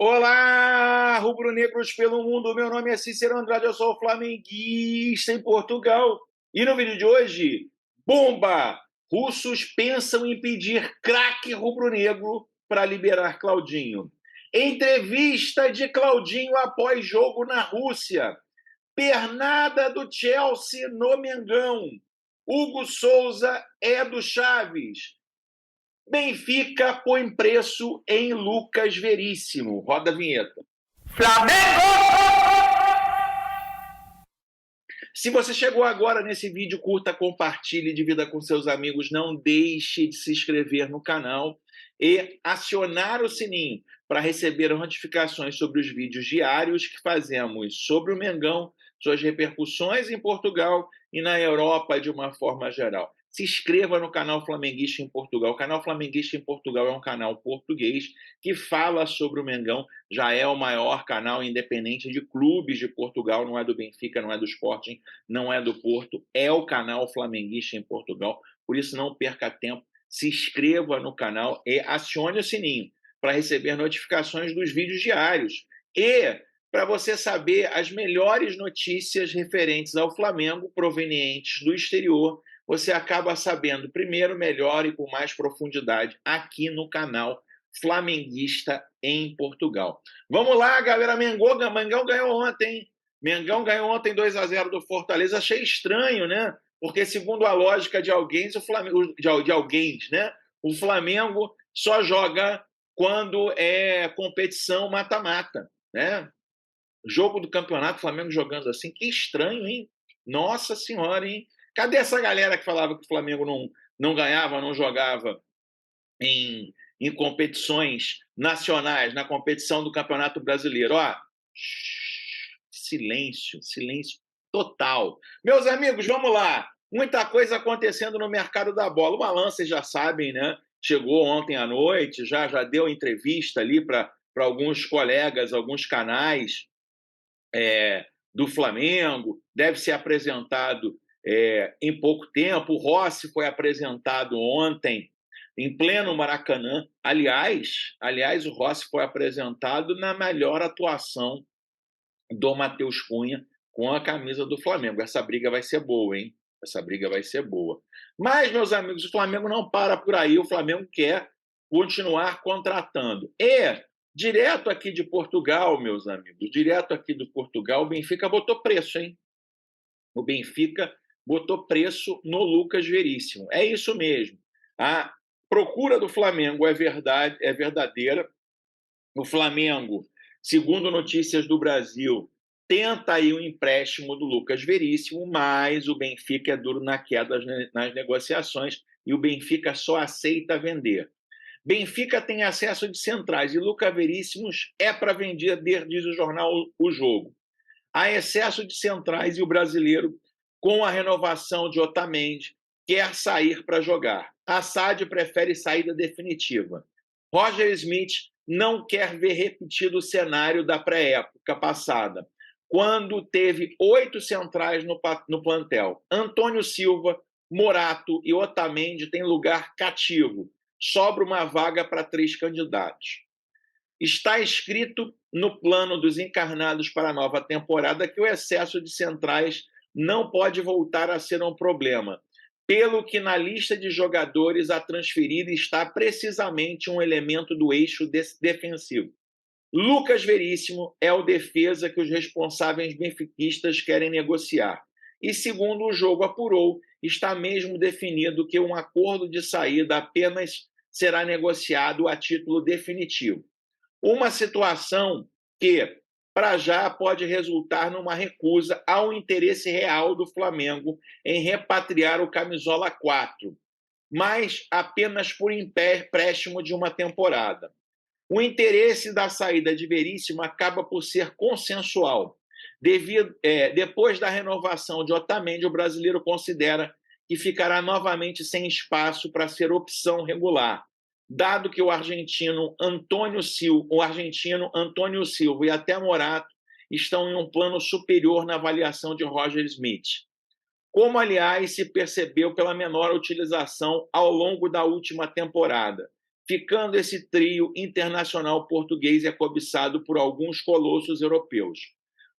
Olá, rubro-negros pelo mundo. Meu nome é Cícero Andrade, eu sou flamenguista em Portugal. E no vídeo de hoje, bomba! Russos pensam em pedir craque rubro-negro para liberar Claudinho. Entrevista de Claudinho após jogo na Rússia. Pernada do Chelsea no Mengão. Hugo Souza é do Chaves. Benfica põe preço em Lucas Veríssimo. Roda a vinheta. Flamengo! Se você chegou agora nesse vídeo, curta, compartilhe, divida com seus amigos. Não deixe de se inscrever no canal e acionar o sininho para receber notificações sobre os vídeos diários que fazemos sobre o Mengão, suas repercussões em Portugal e na Europa de uma forma geral. Se inscreva no canal Flamenguista em Portugal. O canal Flamenguista em Portugal é um canal português que fala sobre o Mengão. Já é o maior canal independente de clubes de Portugal. Não é do Benfica, não é do Sporting, não é do Porto. É o canal Flamenguista em Portugal. Por isso, não perca tempo. Se inscreva no canal e acione o sininho para receber notificações dos vídeos diários. E para você saber as melhores notícias referentes ao Flamengo provenientes do exterior, você acaba sabendo primeiro, melhor e com mais profundidade aqui no canal Flamenguista em Portugal. Vamos lá, galera. Mengão ganhou ontem. Mengão ganhou ontem 2-0 do Fortaleza. Achei estranho, né? Porque, segundo a lógica de alguém, o Flamengo só joga quando é competição mata-mata, né? Jogo do campeonato, o Flamengo jogando assim. Que estranho, hein? Nossa Senhora, hein? Cadê essa galera que falava que o Flamengo não ganhava, não jogava em competições nacionais, na competição do Campeonato Brasileiro? Ó, silêncio, silêncio total. Meus amigos, vamos lá. Muita coisa acontecendo no mercado da bola. O Alan, vocês já sabem, né? Chegou ontem à noite, já deu entrevista ali para alguns colegas, alguns canais do Flamengo, deve ser apresentado em pouco tempo. O Rossi foi apresentado ontem em pleno Maracanã. Aliás, o Rossi foi apresentado na melhor atuação do Matheus Cunha com a camisa do Flamengo. Essa briga vai ser boa, hein? Essa briga vai ser boa. Mas, meus amigos, o Flamengo não para por aí. O Flamengo quer continuar contratando. E, direto aqui de Portugal, meus amigos, direto aqui do Portugal, o Benfica botou preço, hein? O Benfica botou preço no Lucas Veríssimo. É isso mesmo. A procura do Flamengo é verdadeira. O Flamengo, segundo notícias do Brasil, tenta aí o empréstimo do Lucas Veríssimo, mas o Benfica é duro na queda nas negociações e o Benfica só aceita vender. Benfica tem acesso de centrais e Lucas Veríssimo é para vender, diz o jornal O Jogo. Há excesso de centrais e o brasileiro, com a renovação de Otamendi, quer sair para jogar. A SAD prefere saída definitiva. Roger Smith não quer ver repetido o cenário da pré-época passada, quando teve 8 centrais no plantel. Antônio Silva, Morato e Otamendi têm lugar cativo. Sobra uma vaga para 3 candidatos. Está escrito no plano dos encarnados para a nova temporada que o excesso de centrais não pode voltar a ser um problema, pelo que na lista de jogadores a transferir está precisamente um elemento do eixo defensivo. Lucas Veríssimo é o defesa que os responsáveis benfiquistas querem negociar. E, segundo o jogo apurou, está mesmo definido que um acordo de saída apenas será negociado a título definitivo. Uma situação que, para já, pode resultar numa recusa ao interesse real do Flamengo em repatriar o Camisola 4, mas apenas por empréstimo de uma temporada. O interesse da saída de Veríssimo acaba por ser consensual. Depois da renovação de Otamendi, o brasileiro considera que ficará novamente sem espaço para ser opção regular, dado que o argentino Antônio Silva e até Morato estão em um plano superior na avaliação de Roger Smith. Como, aliás, se percebeu pela menor utilização ao longo da última temporada. ficando esse trio internacional português e cobiçado por alguns colossos europeus.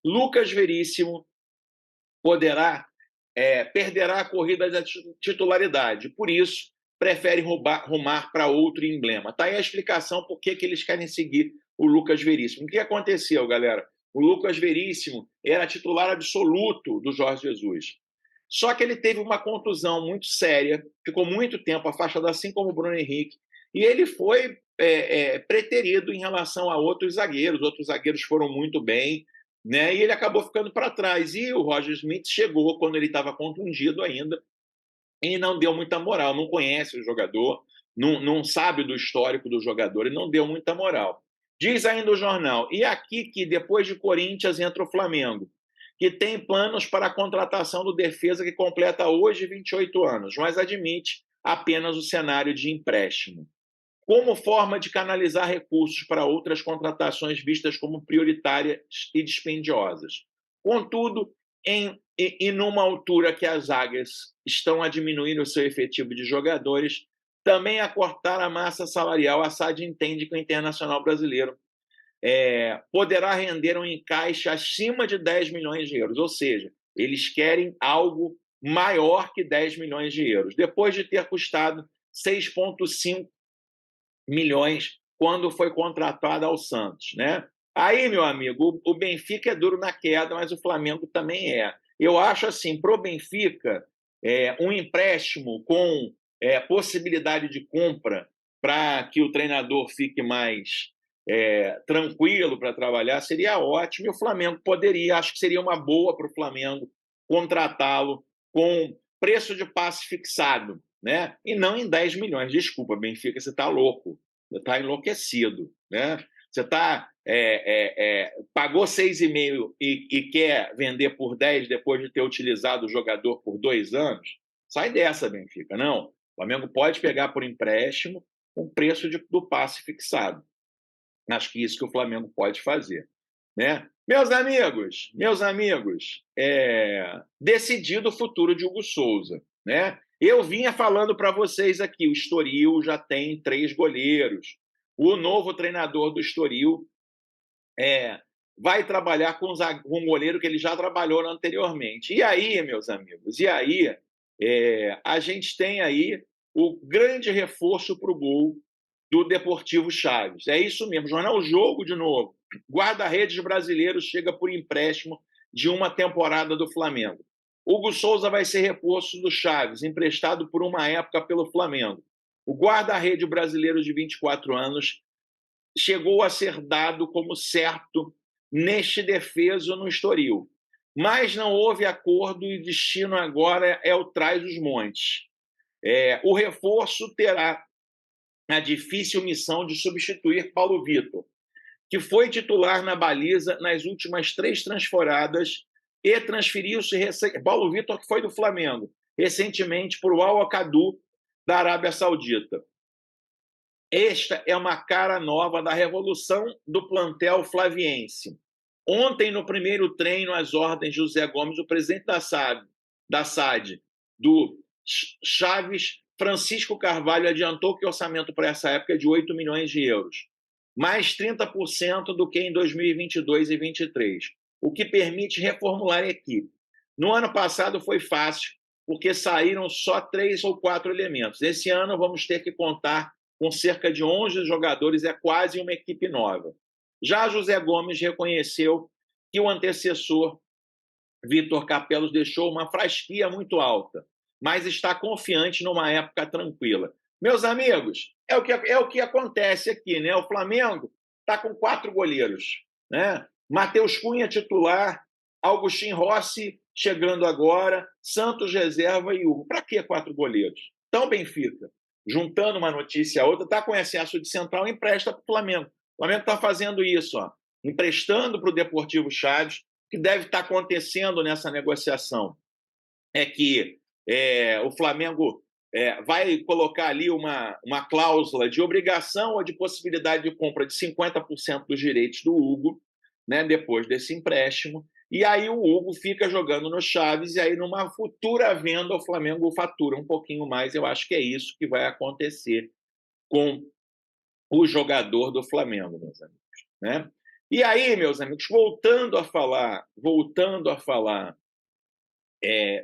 Lucas Veríssimo perderá a corrida da titularidade, por isso prefere rumar para outro emblema. Está aí a explicação por que eles querem seguir o Lucas Veríssimo. O que aconteceu, galera? O Lucas Veríssimo era titular absoluto do Jorge Jesus. Só que ele teve uma contusão muito séria, ficou muito tempo afastado, assim como o Bruno Henrique, e ele foi preterido em relação a outros zagueiros foram muito bem, né? E ele acabou ficando para trás. E o Roger Smith chegou quando ele estava contundido ainda e não deu muita moral, não conhece o jogador, não sabe do histórico do jogador e não deu muita moral. Diz ainda o jornal, e aqui que depois de Corinthians entra o Flamengo, que tem planos para a contratação do defesa que completa hoje 28 anos, mas admite apenas o cenário de empréstimo, como forma de canalizar recursos para outras contratações vistas como prioritárias e dispendiosas. Contudo, e numa altura que as águias estão a diminuir o seu efetivo de jogadores, também a cortar a massa salarial, a SAD entende que o Internacional brasileiro poderá render um encaixe acima de 10 milhões de euros, ou seja, eles querem algo maior que 10 milhões de euros, depois de ter custado 6,5 milhões quando foi contratado ao Santos, né? Aí, meu amigo, o Benfica é duro na queda, mas o Flamengo também é. Eu acho assim, para o Benfica, um empréstimo com possibilidade de compra para que o treinador fique mais tranquilo para trabalhar seria ótimo, e o Flamengo poderia, acho que seria uma boa para o Flamengo contratá-lo com preço de passe fixado, né? E não em 10 milhões. Desculpa, Benfica, você está louco, você está enlouquecido, né? Você pagou 6,5 e quer vender por 10 depois de ter utilizado o jogador por 2 anos? Sai dessa, Benfica. Não, o Flamengo pode pegar por empréstimo com preço do passe fixado. Acho que isso que o Flamengo pode fazer, né? Meus amigos, decidido o futuro de Hugo Souza, né? Eu vinha falando para vocês aqui, o Estoril já tem 3 goleiros. O novo treinador do Estoril vai trabalhar com um goleiro que ele já trabalhou anteriormente. E aí, meus amigos, a gente tem aí o grande reforço para o gol do Deportivo Chaves. É isso mesmo, jornal O Jogo de novo. Guarda-redes brasileiro chega por empréstimo de uma temporada do Flamengo. Hugo Souza vai ser reforço do Chaves, emprestado por uma época pelo Flamengo. O guarda-rede brasileiro de 24 anos chegou a ser dado como certo neste defeso no Estoril. Mas não houve acordo e o destino agora é o Trás-os-Montes. O reforço terá a difícil missão de substituir Paulo Vitor, que foi titular na baliza nas últimas 3 transferadas e transferiu-se Paulo Vitor, que foi do Flamengo, recentemente para o Al-Akadu da Arábia Saudita. Esta é uma cara nova da revolução do plantel flaviense. Ontem, no primeiro treino, às ordens de José Gomes, o presidente da SAD, do Chaves, Francisco Carvalho, adiantou que o orçamento para essa época é de 8 milhões de euros, mais 30% do que em 2022 e 2023, o que permite reformular a equipe. No ano passado foi fácil, porque saíram só 3 ou 4 elementos. Esse ano vamos ter que contar com cerca de 11 jogadores, é quase uma equipe nova. Já José Gomes reconheceu que o antecessor, Vitor Capelos, deixou uma fasquia muito alta, mas está confiante numa época tranquila. Meus amigos, é o que acontece aqui, né? O Flamengo está com 4 goleiros, né? Matheus Cunha titular, Augustin Rossi chegando agora, Santos reserva e Hugo. Para que 4 goleiros? Então, Benfica, juntando uma notícia a outra, está com excesso de central, empresta para o Flamengo. O Flamengo está fazendo isso, emprestando para o Deportivo Chaves. O que deve estar acontecendo nessa negociação é que o Flamengo vai colocar ali uma cláusula de obrigação ou de possibilidade de compra de 50% dos direitos do Hugo, né, depois desse empréstimo, e aí o Hugo fica jogando no Chaves, e aí numa futura venda o Flamengo fatura um pouquinho mais. Eu acho que é isso que vai acontecer com o jogador do Flamengo, meus amigos, né? E aí, meus amigos, voltando a falar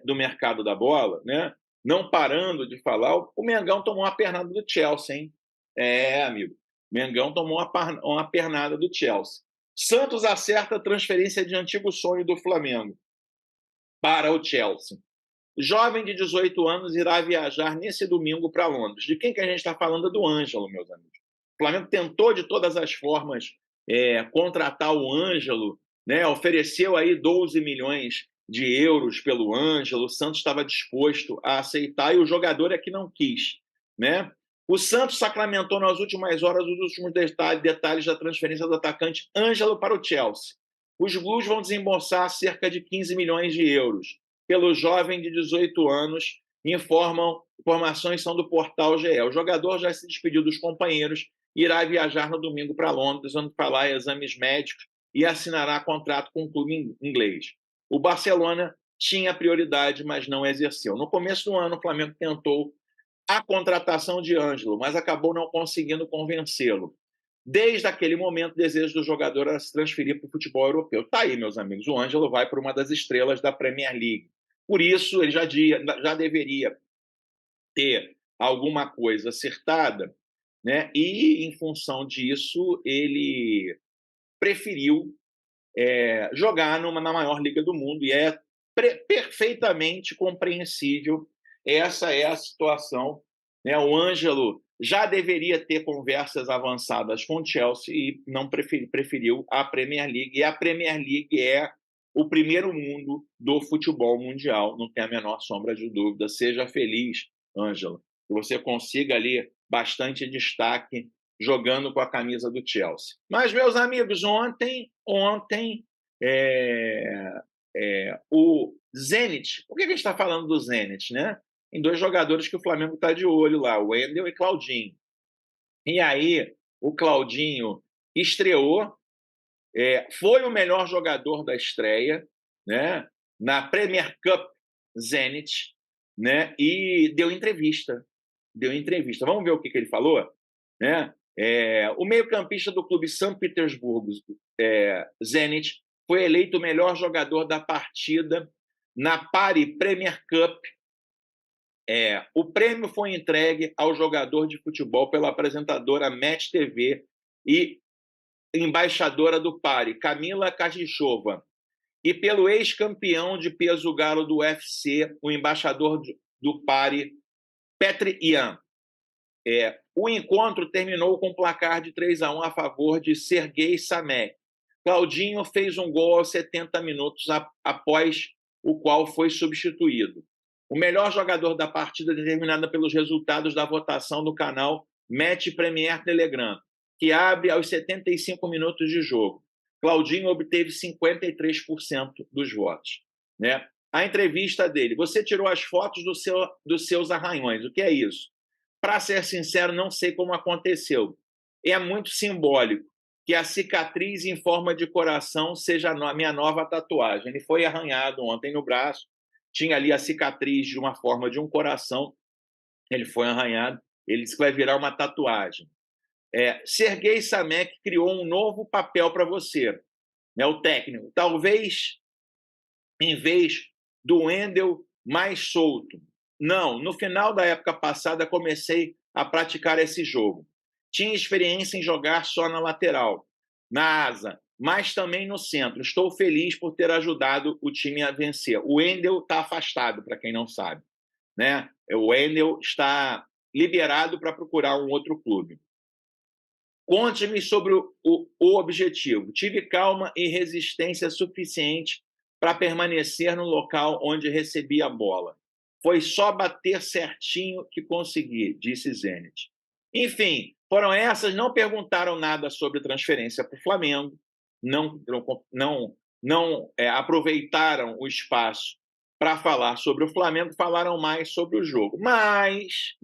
do mercado da bola, né? Não parando de falar, o Mengão tomou uma pernada do Chelsea, hein? Amigo, o Mengão tomou uma pernada do Chelsea. Santos acerta a transferência de antigo sonho do Flamengo para o Chelsea. Jovem de 18 anos irá viajar nesse domingo para Londres. De quem que a gente está falando? Do Ângelo, meus amigos. O Flamengo tentou de todas as formas contratar o Ângelo, né? Ofereceu aí 12 milhões de euros pelo Ângelo, o Santos estava disposto a aceitar e o jogador é que não quis, né? O Santos sacramentou nas últimas horas os últimos detalhes da transferência do atacante Ângelo para o Chelsea. Os Blues vão desembolsar cerca de 15 milhões de euros pelo jovem de 18 anos, informações são do portal GE. O jogador já se despediu dos companheiros, irá viajar no domingo para Londres, onde fará exames médicos e assinará contrato com o clube inglês. O Barcelona tinha prioridade, mas não exerceu. No começo do ano, o Flamengo tentou a contratação de Ângelo, mas acabou não conseguindo convencê-lo. Desde aquele momento, o desejo do jogador era se transferir para o futebol europeu. Tá aí, meus amigos, o Ângelo vai para uma das estrelas da Premier League. Por isso, ele já deveria ter alguma coisa acertada, né? E, em função disso, ele preferiu jogar na maior liga do mundo, e é perfeitamente compreensível. Essa é a situação, né? O Ângelo já deveria ter conversas avançadas com o Chelsea e não preferiu a Premier League, e a Premier League é o primeiro mundo do futebol mundial, não tem a menor sombra de dúvida. Seja feliz, Ângelo, que você consiga ali bastante destaque jogando com a camisa do Chelsea. Mas, meus amigos, ontem o Zenit, por que a gente está falando do Zenit, né? Tem dois jogadores que o Flamengo está de olho lá, o Wendel e Claudinho. E aí, o Claudinho estreou, foi o melhor jogador da estreia, né? Na Premier Cup Zenit, né? E deu entrevista. Vamos ver o que ele falou, né? O meio-campista do clube São Petersburgo, Zenit, foi eleito o melhor jogador da partida na Pari Premier Cup. O prêmio foi entregue ao jogador de futebol pela apresentadora Match TV e embaixadora do Pari, Camila Kajichova, e pelo ex-campeão de peso galo do UFC, o embaixador do Pari, Petr Yan. O encontro terminou com um placar de 3-1 a favor de Sergei Samek. Claudinho fez um gol aos 70 minutos, após o qual foi substituído. O melhor jogador da partida, determinada pelos resultados da votação do canal Match Premier Telegram, que abre aos 75 minutos de jogo. Claudinho obteve 53% dos votos, né? A entrevista dele: você tirou as fotos dos seus arranhões. O que é isso? Para ser sincero, não sei como aconteceu. É muito simbólico que a cicatriz em forma de coração seja a minha nova tatuagem. Ele foi arranhado ontem no braço, tinha ali a cicatriz de uma forma de um coração, ele foi arranhado, ele disse que vai virar uma tatuagem. Sergei Samek criou um novo papel para você, né, o técnico. Talvez, em vez do Wendel mais solto. Não, no final da época passada comecei a praticar esse jogo. Tinha experiência em jogar só na lateral, na asa, mas também no centro. Estou feliz por ter ajudado o time a vencer. O Wendel está afastado, para quem não sabe, né? O Wendel está liberado para procurar um outro clube. Conte-me sobre o objetivo. Tive calma e resistência suficiente para permanecer no local onde recebi a bola. Foi só bater certinho que consegui, disse Zenit. Enfim, foram essas. Não perguntaram nada sobre transferência para o Flamengo, não aproveitaram o espaço para falar sobre o Flamengo, falaram mais sobre o jogo. Mas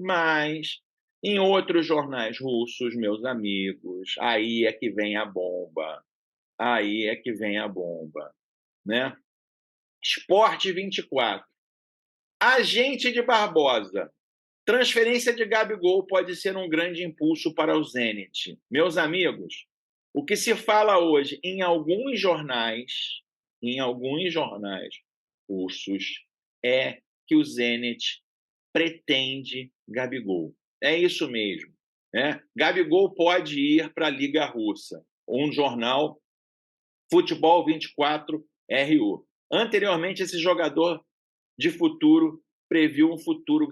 em outros jornais russos, meus amigos, aí é que vem a bomba. Né? Esporte 24. Agente de Barbosa Transferência de Gabigol pode ser um grande impulso para o Zenit. Meus amigos, o que se fala hoje em alguns jornais russos, é que o Zenit pretende Gabigol. É isso mesmo, né? Gabigol pode ir para a Liga Russa. Um jornal, Futebol 24 RU. Anteriormente, esse jogador de futuro previu um futuro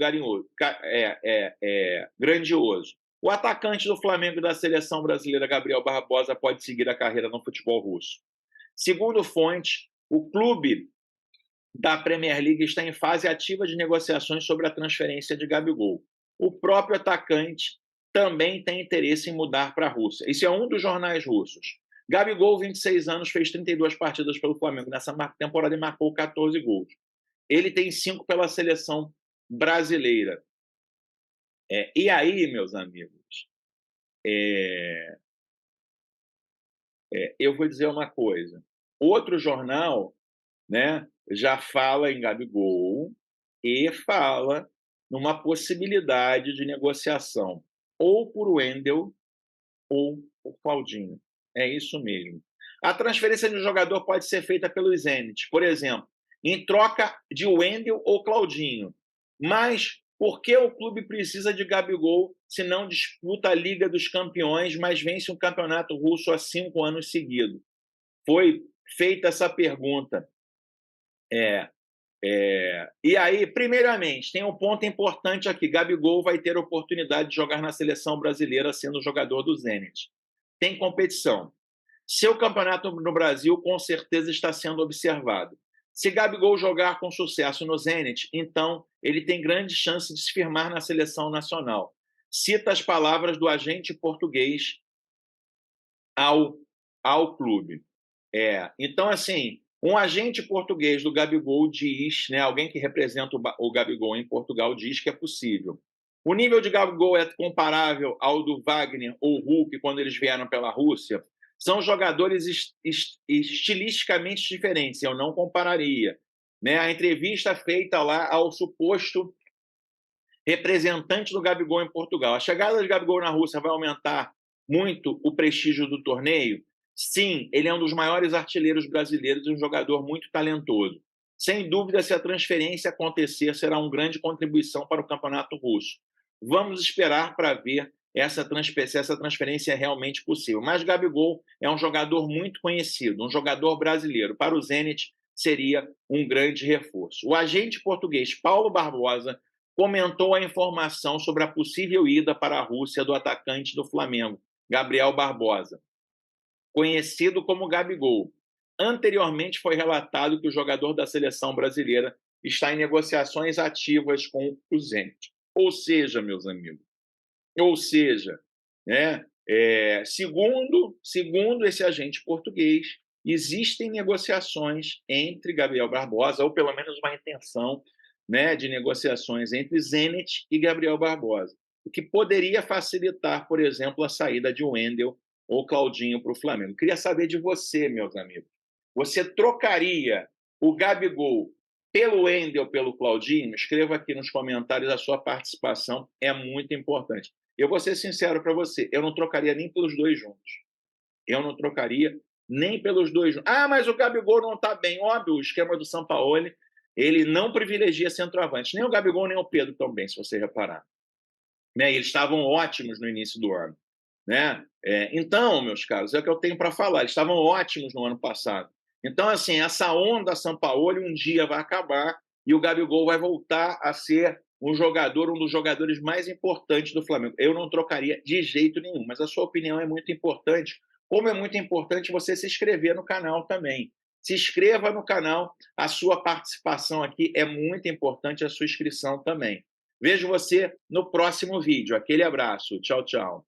grandioso. O atacante do Flamengo e da seleção brasileira, Gabriel Barbosa, pode seguir a carreira no futebol russo. Segundo fontes, o clube da Premier League está em fase ativa de negociações sobre a transferência de Gabigol. O próprio atacante também tem interesse em mudar para a Rússia. Isso é um dos jornais russos. Gabigol, 26 anos, fez 32 partidas pelo Flamengo nessa temporada e marcou 14 gols. Ele tem 5 pela seleção brasileira. E aí, meus amigos, eu vou dizer uma coisa. Outro jornal, né, já fala em Gabigol e fala numa possibilidade de negociação ou por Wendel ou por Claudinho. É isso mesmo. A transferência de um jogador pode ser feita pelo Zenit, por exemplo, em troca de Wendel ou Claudinho. Mas por que o clube precisa de Gabigol se não disputa a Liga dos Campeões, mas vence um campeonato russo há 5 anos seguidos? Foi feita essa pergunta. E aí, primeiramente, tem um ponto importante aqui. Gabigol vai ter oportunidade de jogar na seleção brasileira sendo jogador do Zenit. Tem competição. Seu campeonato no Brasil, com certeza, está sendo observado. Se Gabigol jogar com sucesso no Zenit, então ele tem grande chance de se firmar na seleção nacional. Cita as palavras do agente português ao clube. Então, assim, um agente português do Gabigol diz, né, alguém que representa o Gabigol em Portugal diz que é possível. O nível de Gabigol é comparável ao do Wagner ou Hulk quando eles vieram pela Rússia? São jogadores estilisticamente diferentes, eu não compararia. Né? A entrevista feita lá ao suposto representante do Gabigol em Portugal. A chegada de Gabigol na Rússia vai aumentar muito o prestígio do torneio? Sim, ele é um dos maiores artilheiros brasileiros e um jogador muito talentoso. Sem dúvida, se a transferência acontecer, será uma grande contribuição para o campeonato russo. Vamos esperar para ver se essa transferência é realmente possível. Mas Gabigol é um jogador muito conhecido, um jogador brasileiro. Para o Zenit, seria um grande reforço. O agente português Paulo Barbosa comentou a informação sobre a possível ida para a Rússia do atacante do Flamengo, Gabriel Barbosa, conhecido como Gabigol. Anteriormente foi relatado que o jogador da seleção brasileira está em negociações ativas com o Zenit. Ou seja, meus amigos, né, segundo esse agente português, existem negociações entre Gabriel Barbosa, ou pelo menos uma intenção, né, de negociações entre Zenit e Gabriel Barbosa, o que poderia facilitar, por exemplo, a saída de Wendel ou Claudinho para o Flamengo. Queria saber de você, meus amigos. Você trocaria o Gabigol pelo Wendel, pelo Claudinho? Escreva aqui nos comentários, a sua participação é muito importante. Eu vou ser sincero para você, eu não trocaria nem pelos dois juntos. Eu não trocaria nem pelos dois juntos. Ah, mas o Gabigol não está bem. Óbvio, o esquema do Sampaoli, ele não privilegia centroavante. Nem o Gabigol, nem o Pedro estão bem, se você reparar. Né? Eles estavam ótimos no início do ano. Né? Então, meus caros, é o que eu tenho para falar. Eles estavam ótimos no ano passado. Então, assim, essa onda Sampaoli um dia vai acabar e o Gabigol vai voltar a ser um dos jogadores mais importantes do Flamengo. Eu não trocaria de jeito nenhum, mas a sua opinião é muito importante, como é muito importante você se inscrever no canal também. Se inscreva no canal, a sua participação aqui é muito importante, a sua inscrição também. Vejo você no próximo vídeo. Aquele abraço. Tchau, tchau.